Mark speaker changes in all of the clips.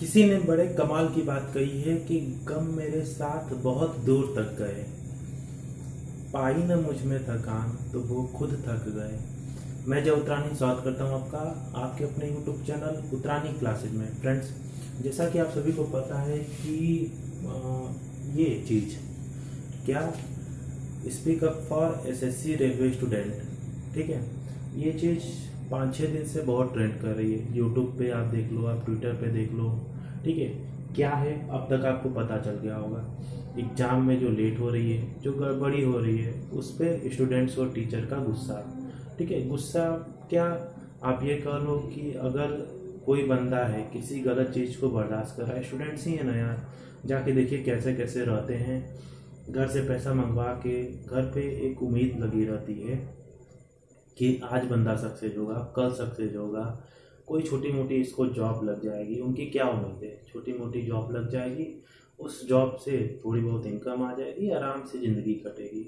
Speaker 1: किसी ने बड़े कमाल की बात कही है कि गम मेरे साथ बहुत दूर तक गए, पाई न मुझ में थकान तो वो खुद थक गए। मैं जय उत्तरानी स्वागत करता हूँ आपका आपके अपने यूट्यूब चैनल उत्तरानी क्लासेज में। फ्रेंड्स, जैसा कि आप सभी को पता है कि ये चीज़ क्या speak up for SSC railway student, ठीक है, ये चीज़ 5-6 दिन से बहुत ट्रेंड कर रही है। यूट्यूब पे आप देख लो, आप ट्विटर पे देख लो, ठीक है। क्या है अब तक आपको पता चल गया होगा, एग्ज़ाम में जो लेट हो रही है, जो गड़बड़ी हो रही है, उस पर स्टूडेंट्स और टीचर का गुस्सा, ठीक है। गुस्सा क्या, आप ये कह लो कि अगर कोई बंदा है किसी गलत चीज़ को बर्दाश्त कर रहा है, स्टूडेंट्स ही है ना यार, जाके देखिए कैसे कैसे रहते हैं, घर से पैसा मंगवा के घर पे एक उम्मीद लगी रहती है कि आज बंदा सक्सेस होगा, कल सक्सेस होगा, कोई छोटी मोटी इसको जॉब लग जाएगी। उनकी क्या उम्मीद है, छोटी मोटी जॉब लग जाएगी, उस जॉब से थोड़ी बहुत इनकम आ जाएगी, आराम से ज़िंदगी कटेगी।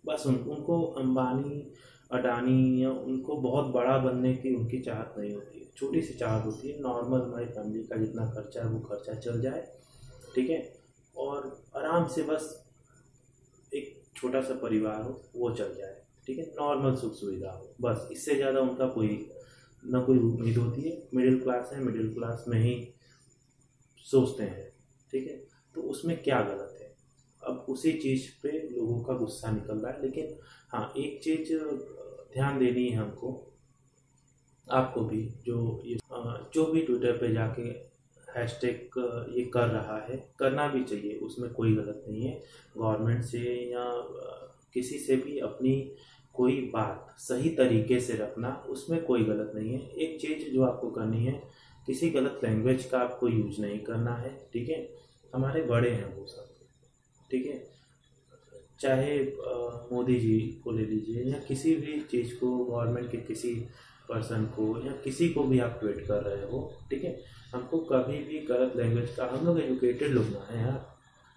Speaker 1: बस उनको अंबानी अडानी या उनको बहुत बड़ा बनने की उनकी चाहत नहीं होती है, छोटी सी चाहत होती है, नॉर्मल हमारी फैमिली का जितना खर्चा है वो खर्चा चल जाए, ठीक है, और आराम से बस एक छोटा सा परिवार हो वो चल जाए, ठीक है, नॉर्मल सुख सुविधा हो, बस इससे ज़्यादा उनका कोई उम्मीद होती है। मिडिल क्लास है, मिडिल क्लास में ही सोचते हैं, ठीक है। तो उसमें क्या गलत है, अब उसी चीज़ पे लोगों का गुस्सा निकल रहा है। लेकिन हाँ, एक चीज़ ध्यान देनी है हमको, आपको भी, जो भी ट्विटर पे जाके हैशटैग ये कर रहा है, करना भी चाहिए, उसमें कोई गलत नहीं है। गवर्नमेंट से या किसी से भी अपनी कोई बात सही तरीके से रखना, उसमें कोई गलत नहीं है। एक चीज़ जो आपको करनी है, किसी गलत लैंग्वेज का आपको यूज नहीं करना है, ठीक है। हमारे बड़े हैं वो सब, ठीक है, चाहे मोदी जी को ले लीजिए या किसी भी चीज़ को, गवर्नमेंट के किसी पर्सन को या किसी को भी आप ट्वीट कर रहे हो, ठीक है, हमको कभी भी गलत लैंग्वेज का, हम लोग एजुकेटेड लोग ना हैं यार,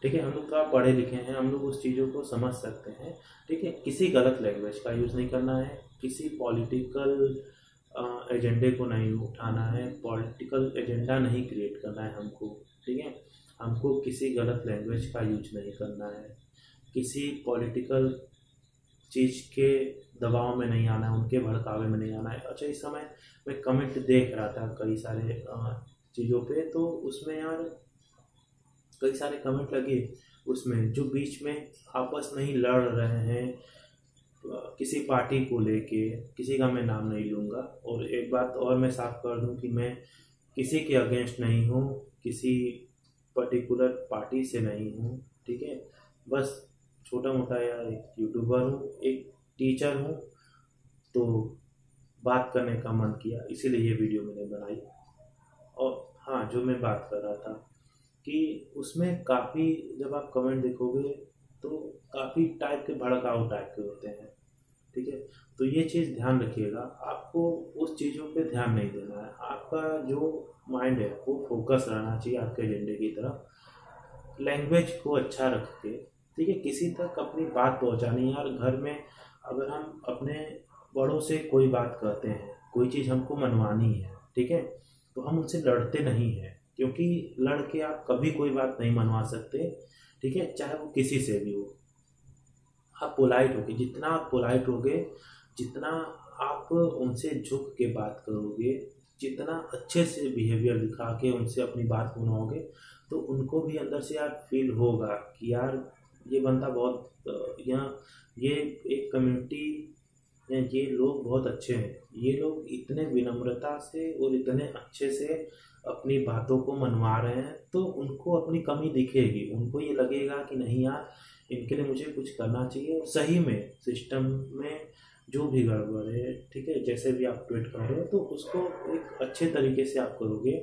Speaker 1: ठीक है, हम लोग तो पढ़े लिखे हैं, हम लोग उस चीज़ों को समझ सकते हैं, ठीक है। किसी गलत लैंग्वेज का यूज़ नहीं करना है, किसी पॉलिटिकल एजेंडे को नहीं उठाना है, पॉलिटिकल एजेंडा नहीं क्रिएट करना है हमको, ठीक है। हमको किसी गलत लैंग्वेज का यूज नहीं करना है, किसी पॉलिटिकल चीज़ के दबाव में नहीं आना है, उनके भड़कावे में नहीं आना है। अच्छा, इस समय मैं कमेंट देख रहा था कई सारे चीज़ों पे, तो उसमें यार कई सारे कमेंट लगे, उसमें जो बीच में आपस में ही लड़ रहे हैं किसी पार्टी को लेके, किसी का मैं नाम नहीं लूँगा। और एक बात और मैं साफ कर दूं कि मैं किसी के अगेंस्ट नहीं हूँ, किसी पर्टिकुलर पार्टी से नहीं हूँ, ठीक है। बस छोटा मोटा यार एक यूट्यूबर हूँ, एक टीचर हूँ, तो बात करने का मन किया, इसीलिए ये वीडियो मैंने बनाई। और हाँ, जो मैं बात कर रहा था कि उसमें काफ़ी, जब आप कमेंट देखोगे तो काफ़ी टाइप के भड़काऊ टाइप के होते हैं, ठीक है। तो ये चीज़ ध्यान रखिएगा, आपको उस चीज़ों पे ध्यान नहीं देना है, आपका जो माइंड है वो फोकस रहना चाहिए आपके एजेंडे की तरफ, लैंग्वेज को अच्छा रख के, ठीक है, किसी तक अपनी बात पहुंचानी है। यार घर में अगर हम अपने बड़ों से कोई बात कहते हैं, कोई चीज़ हमको मनवानी है, ठीक है, तो हम उनसे लड़ते नहीं हैं, क्योंकि लड़ के आप कभी कोई बात नहीं मनवा सकते, ठीक है, चाहे वो किसी से भी हो। आप पोलाइट होगे, जितना आप पोलाइट होगे, जितना आप उनसे झुक के बात करोगे, जितना अच्छे से बिहेवियर दिखा के उनसे अपनी बात मनवाओगे, तो उनको भी अंदर से यार फील होगा कि यार ये बंदा बहुत या ये एक कम्युनिटी या ये लोग बहुत अच्छे हैं, ये लोग इतने विनम्रता से और इतने अच्छे से अपनी बातों को मनवा रहे हैं, तो उनको अपनी कमी दिखेगी, उनको ये लगेगा कि नहीं यार, इनके लिए मुझे कुछ करना चाहिए। और सही में सिस्टम में जो भी गड़बड़ है, ठीक है, जैसे भी आप ट्वीट कर रहे हो, तो उसको एक अच्छे तरीके से आप करोगे,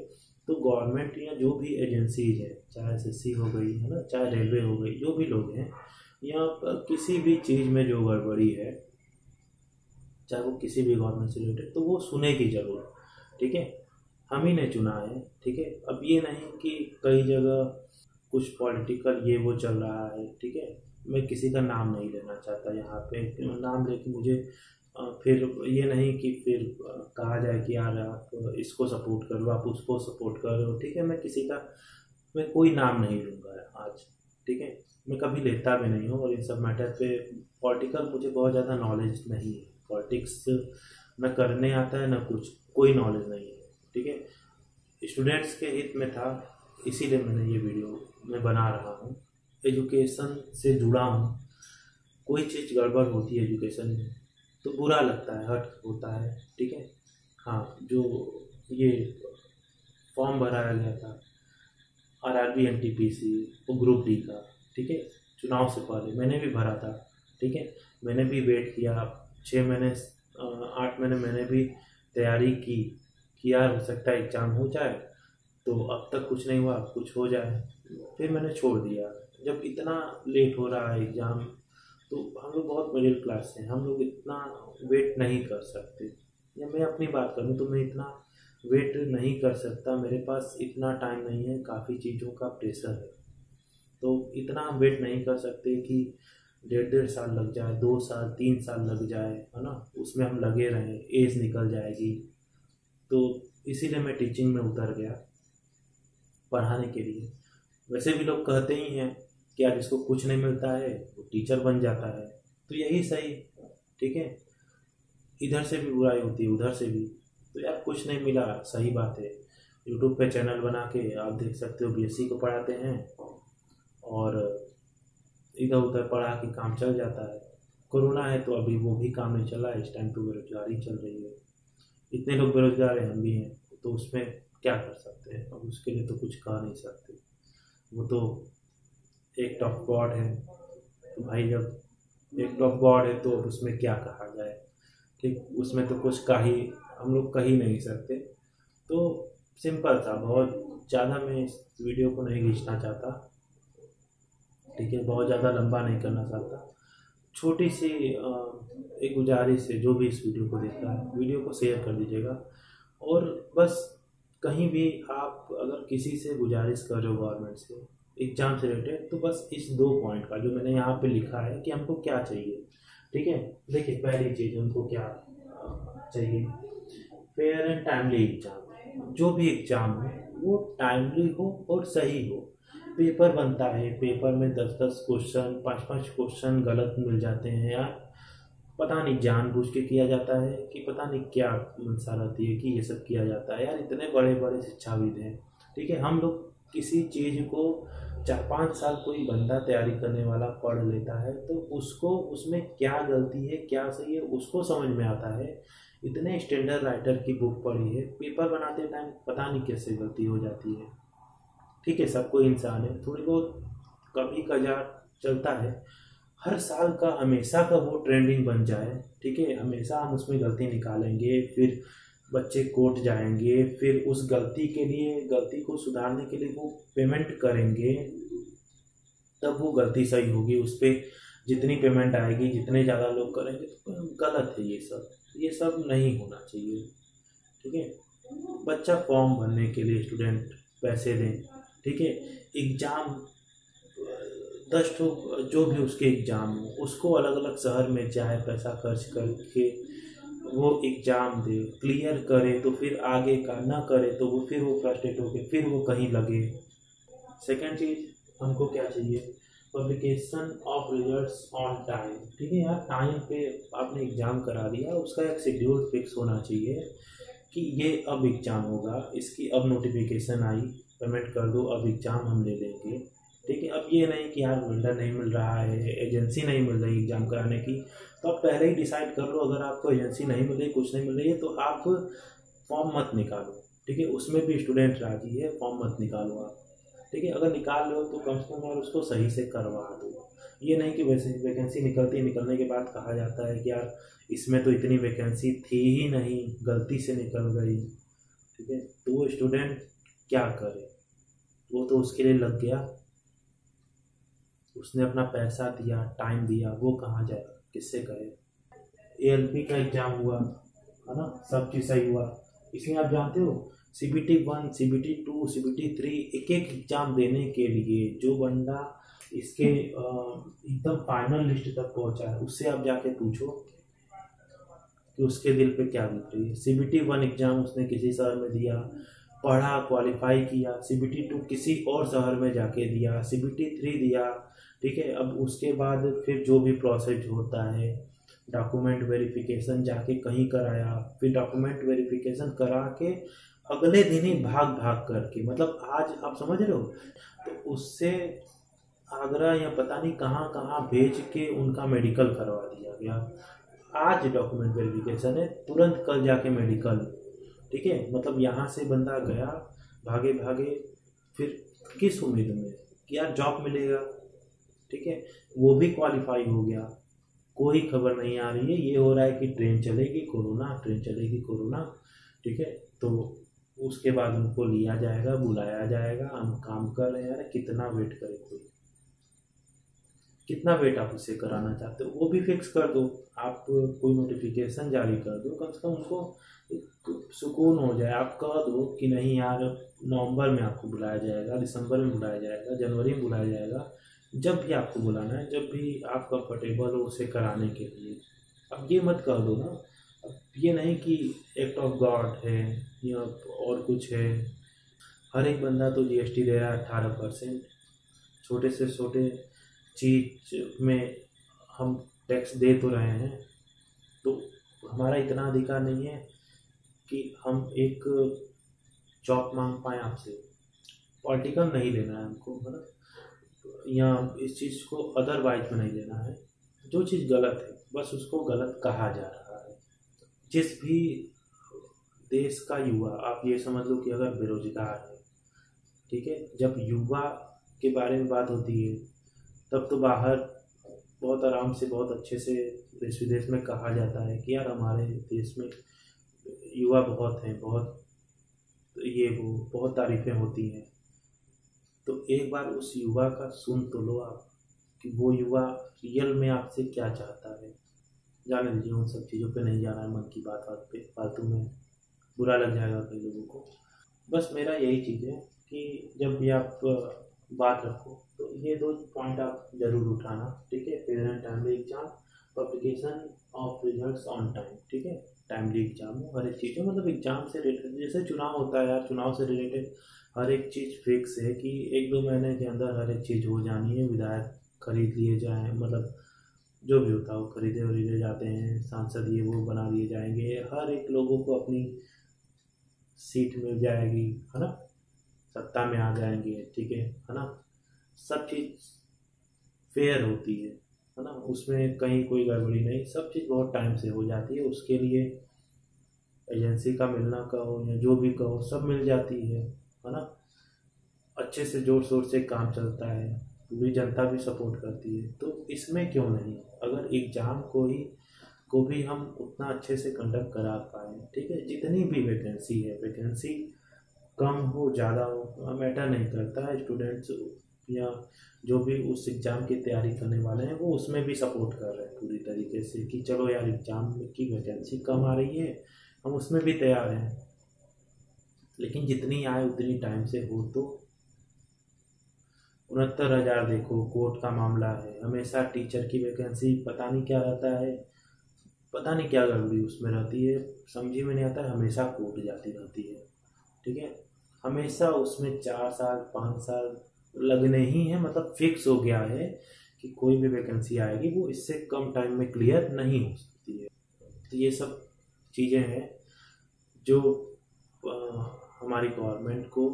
Speaker 1: तो गवर्नमेंट या जो भी एजेंसीज है, चाहे एसएससी हो गई है ना, चाहे रेलवे हो गई, जो भी लोग हैं, या किसी भी चीज़ में जो गड़बड़ी है, चाहे वो किसी भी गवर्नमेंट से रिलेटेड, तो वो सुनेगी जरूर, ठीक है। हम ही ने चुना है, ठीक है। अब ये नहीं कि कई जगह कुछ पॉलिटिकल ये वो चल रहा है, ठीक है, मैं किसी का नाम नहीं लेना चाहता यहाँ पे, नाम लेके मुझे फिर ये नहीं कि फिर कहा जाए कि यार आप इसको सपोर्ट कर लो, आप उसको सपोर्ट कर लो। ठीक है, मैं कोई नाम नहीं लूँगा आज। ठीक है, मैं कभी लेता भी नहीं हूँ, और इन सब मैटर पे पॉलिटिकल मुझे बहुत ज़्यादा नॉलेज नहीं है। पॉलिटिक्स न करने आता है, न कुछ, कोई नॉलेज नहीं है। ठीक है, स्टूडेंट्स के हित में था, इसीलिए मैंने ये वीडियो मैं बना रहा हूँ। एजुकेशन से जुड़ा हूँ। कोई चीज़ गड़बड़ होती है एजुकेशन में तो बुरा लगता है, हर्ट होता है। ठीक है, हाँ, जो ये फॉर्म भराया गया था RRB NTPC वो ग्रुप डी का, ठीक है, चुनाव से पहले मैंने भी भरा था। ठीक है, मैंने भी वेट किया 6 महीने 8 महीने मैंने भी तैयारी की कि यार हो सकता है एग्ज़ाम हो जाए, तो अब तक कुछ नहीं हुआ, कुछ हो जाए। फिर मैंने छोड़ दिया। जब इतना लेट हो रहा है एग्ज़ाम, तो हम लोग बहुत मिडिल क्लास हैं, हम लोग इतना वेट नहीं कर सकते। या मैं अपनी बात करूँ तो मैं इतना वेट नहीं कर सकता, मेरे पास इतना टाइम नहीं है, काफ़ी चीज़ों का प्रेशर है। तो इतना हम वेट नहीं कर सकते कि 1.5 साल लग जाए, 2 साल 3 साल लग जाए, है ना, उसमें हम लगे रहें, एज निकल जाएगी। तो इसीलिए मैं टीचिंग में उतर गया, पढ़ाने के लिए। वैसे भी लोग कहते ही हैं कि यार जिसको कुछ नहीं मिलता है वो टीचर बन जाता है, तो यही सही। ठीक है, इधर से भी बुराई होती है, उधर से भी। तो यार कुछ नहीं मिला, सही बात है। यूट्यूब पे चैनल बना के आप देख सकते हो, BSc को पढ़ाते हैं और इधर उधर पढ़ा के काम चल जाता है। कोरोना है तो अभी वो भी काम नहीं चला, इस टाइम तो बेरोजगारी चल रही है। इतने लोग बेरोजगार हैं, हम भी हैं, तो उसमें क्या कर सकते हैं? अब उसके लिए तो कुछ कह नहीं सकते, वो तो एक्ट ऑफ गॉड है। तो भाई जब एक्ट ऑफ गॉड है तो उसमें क्या कहा जाए? ठीक, उसमें तो कुछ हम लोग कह ही नहीं सकते। तो सिंपल सा, बहुत ज़्यादा मैं इस वीडियो को नहीं खींचना चाहता। ठीक है, बहुत ज़्यादा लंबा नहीं करना चाहता। छोटी सी एक गुजारिश है, जो भी इस वीडियो को देखता है, वीडियो को शेयर कर दीजिएगा। और बस कहीं भी आप अगर किसी से गुजारिश कर रहे हो गवर्नमेंट से एग्ज़ाम से रिलेटेड, तो बस इस 2 पॉइंट का जो मैंने यहाँ पे लिखा है कि हमको क्या चाहिए। ठीक है, देखिए, पहली चीज़ हमको क्या चाहिए, फेयर एंड टाइमली एग्ज़ाम। जो भी एग्ज़ाम हो वो टाइमली हो और सही हो। पेपर बनता है, पेपर में 10-10 क्वेश्चन, 5-5 क्वेश्चन गलत मिल जाते हैं यार। पता नहीं जानबूझ के किया जाता है कि पता नहीं क्या मंशा रहती है कि ये सब किया जाता है। यार इतने बड़े बड़े शिक्षाविद हैं। ठीक है, हम लोग किसी चीज़ को 4-5 साल कोई बंदा तैयारी करने वाला पढ़ लेता है, तो उसको उसमें क्या गलती है, क्या सही है, उसको समझ में आता है। इतने स्टैंडर्ड राइटर की बुक पढ़ी है, पेपर बनाते टाइम पता नहीं कैसे गलती हो जाती है। ठीक है, सबको इंसान है, थोड़ी बहुत कभी कभार चलता है। हर साल का हमेशा का वो ट्रेंडिंग बन जाए, ठीक है, हमेशा हम उसमें गलती निकालेंगे, फिर बच्चे कोर्ट जाएंगे, फिर उस गलती के लिए, गलती को सुधारने के लिए वो पेमेंट करेंगे, तब वो गलती सही होगी। उस पर जितनी पेमेंट आएगी, जितने ज़्यादा लोग करेंगे, तो गलत है ये सब नहीं होना चाहिए। ठीक है, बच्चा फॉर्म भरने के लिए स्टूडेंट पैसे दें। ठीक है, एग्ज़ाम 10 जो भी उसके एग्ज़ाम हो, उसको अलग अलग शहर में जाए, पैसा खर्च करके वो एग्ज़ाम दे, क्लियर करे, तो फिर आगे का ना करे तो वो फिर वो फ्रस्ट्रेट होके फिर वो कहीं लगे। सेकंड चीज़ हमको क्या चाहिए, publication of results on time. ठीक है यार, टाइम पे आपने एग्ज़ाम करा दिया, उसका एक शेड्यूल फिक्स होना चाहिए कि ये अब एग्ज़ाम होगा, इसकी अब नोटिफिकेशन आई, पेमेंट कर दो, अब एग्ज़ाम हम ले लेंगे। ठीक है, अब ये नहीं कि यार बिल्डर नहीं मिल रहा है, एजेंसी नहीं मिल रही एग्ज़ाम कराने की, तो आप पहले ही डिसाइड कर लो, अगर आपको एजेंसी नहीं मिल रही, कुछ नहीं मिल रही है, तो आप फॉर्म मत निकालो। ठीक है, उसमें भी स्टूडेंट राजी है, फॉर्म मत निकालो आप। ठीक है, अगर निकाल लो तो कम से कम यार उसको सही से करवा दो। ये नहीं कि वैसे वैकेंसी निकलती है, निकलने के बाद कहा जाता है कि यार इसमें तो इतनी वैकेंसी थी ही नहीं, गलती से निकल गई। ठीक है, तो वो स्टूडेंट क्या करे? वो तो उसके लिए लग गया, उसने अपना पैसा दिया, टाइम दिया, वो कहाँ जाए, किससे करे? ALP का एग्ज़ाम हुआ, है ना, सब चीज़ सही हुआ। इसमें आप जानते हो CBT 1, CBT 2, CBT 3, एक एक एग्ज़ाम देने के लिए जो बंदा इसके एकदम फाइनल लिस्ट तक पहुंचा है, उससे आप जाके पूछो, कि उसके दिल पे क्या बीत रही है। CBT 1 एग्ज़ाम उसने किसी शहर में दिया, पढ़ा, क्वालिफाई किया, CBT 2 किसी और शहर में जाके दिया, CBT 3 दिया, ठीक है। अब उसके बाद फिर जो भी प्रोसेस होता है, डॉक्यूमेंट वेरिफिकेशन जाके कहीं कराया, फिर डॉक्यूमेंट वेरिफिकेशन करा के अगले दिन ही भाग भाग करके, मतलब आज आप समझ रहे हो, तो उससे आगरा या पता नहीं कहाँ कहाँ भेज के उनका मेडिकल करवा दिया गया। आज डॉक्यूमेंट वेरिफिकेशन है, तुरंत कल जाके मेडिकल, ठीक है। मतलब यहाँ से बंदा गया भागे भागे, फिर किस उम्मीद में कि यार जॉब मिलेगा, ठीक है, वो भी क्वालिफाई हो गया, कोई खबर नहीं आ रही है। ये हो रहा है कि ट्रेन चलेगी कोरोना, ट्रेन चलेगी कोरोना, ठीक है। तो उसके बाद उनको लिया जाएगा, बुलाया जाएगा, हम काम कर रहे हैं। यार कितना वेट करे कोई, कितना वेट आप उससे कराना चाहते हो, वो भी फिक्स कर दो। आप कोई नोटिफिकेशन जारी कर दो, कम से कम उनको एक सुकून हो जाए। आप कह दो कि नहीं यार नवंबर में आपको बुलाया जाएगा, दिसंबर में बुलाया जाएगा, जनवरी में बुलाया जाएगा, जब भी आपको बुलाना है, जब भी आप कंफर्टेबल हो उसे कराने के लिए। अब ये मत कर दो ना, अब ये नहीं कि एक्ट ऑफ गॉड है या और कुछ है। हर एक बंदा तो GST दे रहा है 18%, छोटे से छोटे चीज में हम टैक्स दे तो रहे हैं, तो हमारा इतना अधिकार नहीं है कि हम एक जॉब मांग पाए आपसे। पॉलिटिकल नहीं लेना है हमको, है ना, या इस चीज़ को अदरवाइज में नहीं लेना है। जो चीज़ गलत है बस उसको गलत कहा जा रहा है। जिस भी देश का युवा, आप ये समझ लो कि अगर बेरोजगार है, ठीक है, जब युवा के बारे में बात होती है तब तो बाहर बहुत आराम से, बहुत अच्छे से देश विदेश में कहा जाता है कि यार हमारे देश में युवा बहुत हैं, बहुत ये वो बहुत तारीफें होती हैं। तो एक बार उस युवा का सुन तो लो आप कि वो युवा रियल में आपसे क्या चाहता है। जाने दीजिए, उन सब चीज़ों पे नहीं जाना है, मन की बात बात पे फालतू में बुरा लग जाएगा कई लोगों को। बस मेरा यही चीज़ है कि जब भी आप बात रखो तो ये 2 पॉइंट आप जरूर उठाना, ठीक है। Fair and timely exam, publication of results on time, ठीक है। टाइमली एग्जाम हो हर एक चीज़ हो, मतलब एग्जाम से रिलेटेड, जैसे चुनाव होता है यार, चुनाव से रिलेटेड हर एक चीज़ फिक्स है कि 1-2 महीने के अंदर हर एक चीज़ हो जानी है। विधायक खरीद लिए जाएँ, मतलब जो भी होता है वो खरीदे वरीदे जाते हैं, सांसद ये वो बना दिए जाएंगे, हर एक लोगों को अपनी सीट मिल जाएगी, है ना, सत्ता में आ जाएंगे, ठीक है ना। सब चीज़ फेयर होती है ना, उसमें कहीं कोई गड़बड़ी नहीं, सब चीज़ बहुत टाइम से हो जाती है। उसके लिए एजेंसी का मिलना कहो या जो भी कहो, सब मिल जाती है ना। अच्छे से जोर शोर से काम चलता है, पूरी जनता भी सपोर्ट करती है, तो इसमें क्यों नहीं। अगर एग्जाम को भी हम उतना अच्छे से कंडक्ट करा पाए, ठीक है, जितनी भी वैकेंसी है, वैकेंसी कम हो ज़्यादा हो मैटर नहीं करता है। स्टूडेंट्स या जो भी उस एग्ज़ाम की तैयारी करने वाले हैं वो उसमें भी सपोर्ट कर रहे हैं पूरी तरीके से कि चलो यार एग्ज़ाम की वैकेंसी कम आ रही है, हम उसमें भी तैयार हैं, लेकिन जितनी आए उतनी टाइम से हो। तो 69,000 देखो, कोर्ट का मामला है, हमेशा टीचर की वैकेंसी पता नहीं क्या रहता है, पता नहीं क्या गड़बड़ी उसमें रहती है, समझ में नहीं आता है, हमेशा कोर्ट जाती रहती है, ठीक है। हमेशा उसमें 4 साल 5 साल लगने ही हैं, मतलब फिक्स हो गया है कि कोई भी वैकेंसी आएगी वो इससे कम टाइम में क्लियर नहीं हो सकती है। तो ये सब चीज़ें हैं जो हमारी गवर्नमेंट को,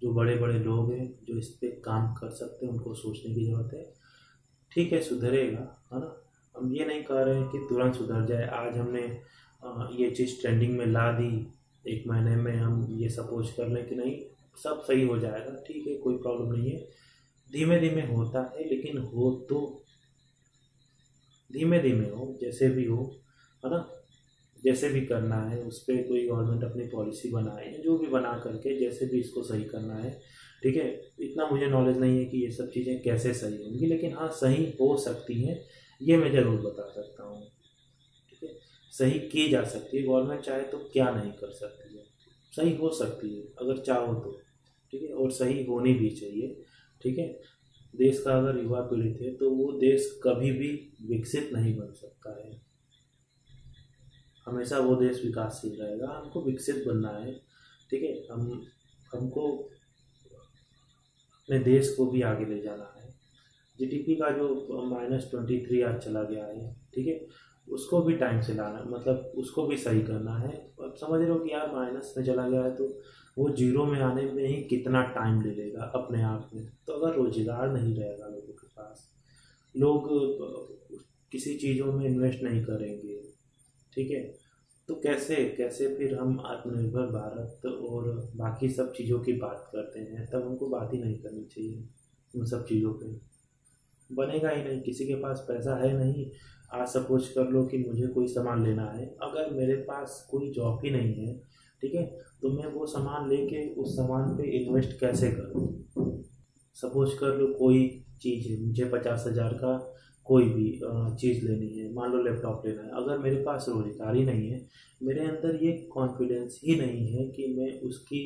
Speaker 1: जो बड़े बड़े लोग हैं जो इस पे काम कर सकते हैं, उनको सोचने की ज़रूरत है। ठीक है, सुधरेगा, है ना। हम ये नहीं कह रहे हैं कि तुरंत सुधर जाए। आज हमने ये चीज़ ट्रेंडिंग में ला दी, 1 महीने में हम ये सपोज कर लें कि नहीं सब सही हो जाएगा, ठीक है, कोई प्रॉब्लम नहीं है। धीमे धीमे होता है, लेकिन हो तो धीमे धीमे हो, जैसे भी हो, है ना। जैसे भी करना है उस पर कोई गवर्नमेंट अपनी पॉलिसी बनाए, जो भी बना करके जैसे भी इसको सही करना है, ठीक है। इतना मुझे नॉलेज नहीं है कि ये सब चीज़ें कैसे सही होंगी, लेकिन हाँ सही हो सकती हैं, ये मैं ज़रूर बता सकता हूँ, ठीक है। सही की जा सकती है, गवर्नमेंट चाहे तो क्या नहीं कर सकती है, सही हो सकती है अगर चाहो तो, ठीक है, और सही होनी भी चाहिए, ठीक है। देश का अगर युवा पीड़ित है तो वो देश कभी भी विकसित नहीं बन सकता है। हमेशा वो देश विकासशील रहेगा। हमको विकसित बनना है, ठीक है। हमको अपने देश को भी आगे ले जाना है। जीडीपी का जो -23 आज चला गया है, ठीक है, उसको भी टाइम से लाना, मतलब उसको भी सही करना है। अब समझ रहे हो कि यार माइनस में चला गया है तो वो जीरो में आने में ही कितना टाइम ले लेगा अपने आप में। तो अगर रोजगार नहीं रहेगा लोगों के पास, लोग किसी चीज़ों में इन्वेस्ट नहीं करेंगे, ठीक है, तो कैसे कैसे फिर हम आत्मनिर्भर भारत और बाकी सब चीज़ों की बात करते हैं। तब हमको बात ही नहीं करनी चाहिए उन सब चीज़ों पे। बनेगा ही नहीं, किसी के पास पैसा है नहीं। आज सपोज कर लो कि मुझे कोई सामान लेना है, अगर मेरे पास कोई जॉब ही नहीं है, ठीक है, तो मैं वो सामान लेके उस सामान पे इन्वेस्ट कैसे करूँ। सपोज कर लो कोई चीज़ है, मुझे 50,000 का कोई भी चीज़ लेनी है, मान लो लैपटॉप लेना है। अगर मेरे पास रोजगार ही नहीं है, मेरे अंदर ये कॉन्फिडेंस ही नहीं है कि मैं उसकी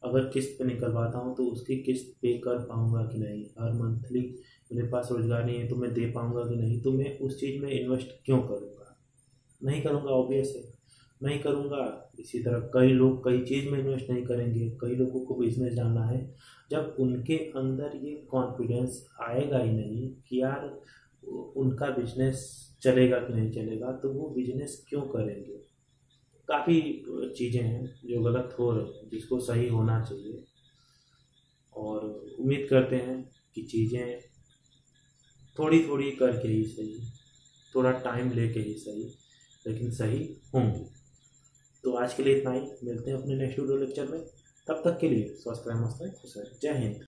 Speaker 1: अगर किस्त पे निकलवाता हूँ तो उसकी किस्त पे कर पाऊँगा कि नहीं, हर मंथली मेरे पास रोजगार नहीं है तो मैं दे पाऊँगा कि नहीं, तो मैं उस चीज़ में इन्वेस्ट क्यों करूँगा। नहीं करूँगा, ऑब्वियस है, नहीं करूँगा। इसी तरह कई लोग कई चीज़ में इन्वेस्ट नहीं करेंगे। कई लोगों को बिजनेस जानना है, जब उनके अंदर ये कॉन्फिडेंस आएगा ही नहीं कि यार उनका बिजनेस चलेगा कि नहीं चलेगा, तो वो बिजनेस क्यों करेंगे। काफ़ी चीज़ें हैं जो गलत हो रही हैं, जिसको सही होना चाहिए। और उम्मीद करते हैं कि चीज़ें थोड़ी थोड़ी करके ही सही, थोड़ा टाइम लेके ही सही, लेकिन सही होंगी। तो आज के लिए इतना ही, मिलते हैं अपने नेक्स्ट वीडियो लेक्चर में। तब तक के लिए स्वस्थ रहें, मस्त रहें, खुश रहें। जय हिंद।